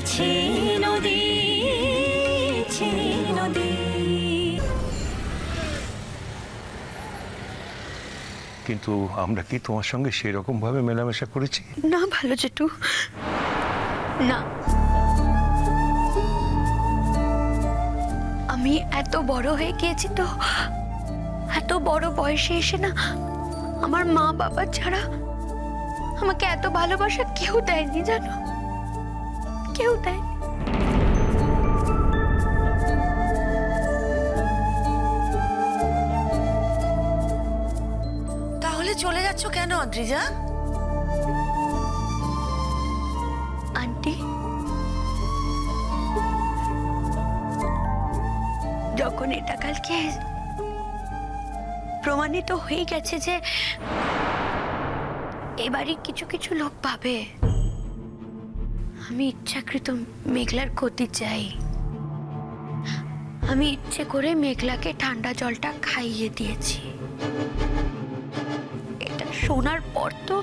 বইছে নদী, নদী। কিন্তু আমরা কি তোমার সঙ্গে সেই রকম ভাবে মেলামেশা করেছি? না ভালো জেঠু, না। আমি এত বড় হয়ে গিয়েছি তো, এত বড় বয়সে এসে না আমার মা বাবা ছাড়া আমাকে এত ভালোবাসা কেউ দেয়নি, জানো, কেউ দেয়নি। তাহলে চলে যাচ্ছ কেন অদ্রিজা? আন্টি, যখন এটা কালকে প্রমাণিত হয়ে গেছে যে এবারে কিছু কিছু লোক পাবে আমি ইচ্ছাকৃত মেঘলার ক্ষতি চাই, আমি ইচ্ছে করে মেঘলাকে ঠান্ডা জলটা খাইয়ে দিয়েছি। এটা শোনার পর তো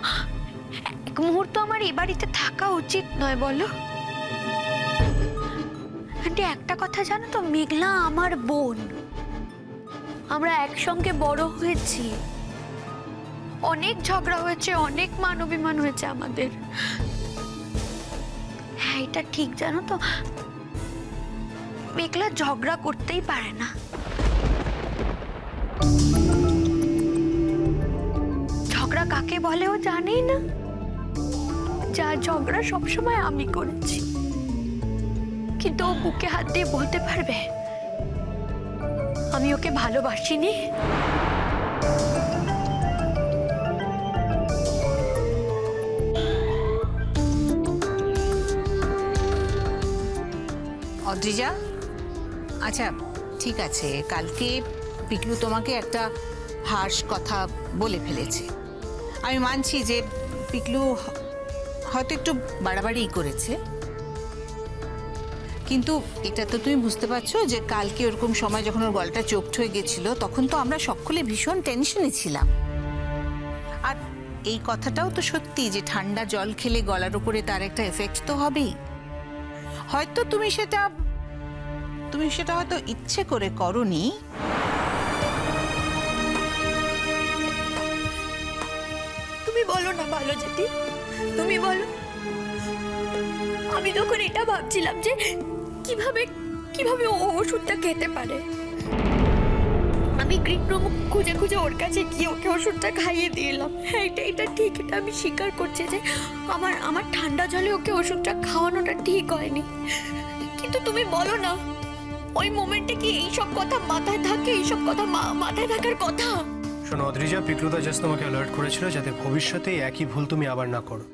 এক মুহূর্ত আমার এ বাড়িতে থাকা উচিত নয়, বলো? আন্টি, একটা কথা জানো তো, মেঘলা আমার বোন, আমরা একসঙ্গে বড় হয়েছি, অনেক ঝগড়া হয়েছে, অনেক মান অভিমান হয়েছে আমাদের। হ্যাঁ, এটা ঠিক, জানো তো, মেঘলা ঝগড়া করতেই পারে না। ঝগড়া কাকে বলে ও জানেই না। যা ঝগড়া সবসময় আমি করেছি, কিন্তু ও বুকে হাত দিয়ে বলতে পারবে আমি ওকে ভালোবাসিনি? অদ্রিজা, আচ্ছা ঠিক আছে, কালকে পিকলু তোমাকে একটা হার্শ কথা বলে ফেলেছে। আমি মানছি যে পিকলু হয়তো একটু বাড়াবাড়িই করেছে, কিন্তু এটা তো তুমি বুঝতে পারছো যে কালকে ওরকম সময় যখন ওর গলাটা চোখড হয়ে গেছিল তখন তো আমরা সকলে ভীষণ টেনশনে ছিলাম। আর এই কথাটাও তো সত্যি যে ঠান্ডা জল খেলে গলার উপরে তার একটা এফেক্ট তো হবেই। হয়তো তুমি সেটা হয়তো ইচ্ছে করে করনি। তুমি বলো না ভালো জেঠি, তুমি বলো। আমি তখন এটা ভাবছিলাম যে কিভাবে কিভাবে ও ওষুধটা খেতে পারে। আমি কৃত্রিম খুঁজে খুঁজে ওর কাছে গিয়ে ওকে ওষুধটা খাইয়ে দিলাম। হ্যাঁ, এটা ঠিক, এটা আমি স্বীকার করছি যে আমার ঠান্ডা জলে ওকে ওষুধটা খাওয়ানোটা ঠিক হয়নি। কিন্তু তুমি বলো না, ওই মোমেন্টে কি এইসব কথা মাথায় থাকে? এইসব কথা মাথায় থাকার কথা? শোনো অদ্রিজা, পিকলুদা জাস্ট তোমাকে অ্যালার্ট করেছিল যাতে ভবিষ্যতে একই ভুল তুমি আবার না করো।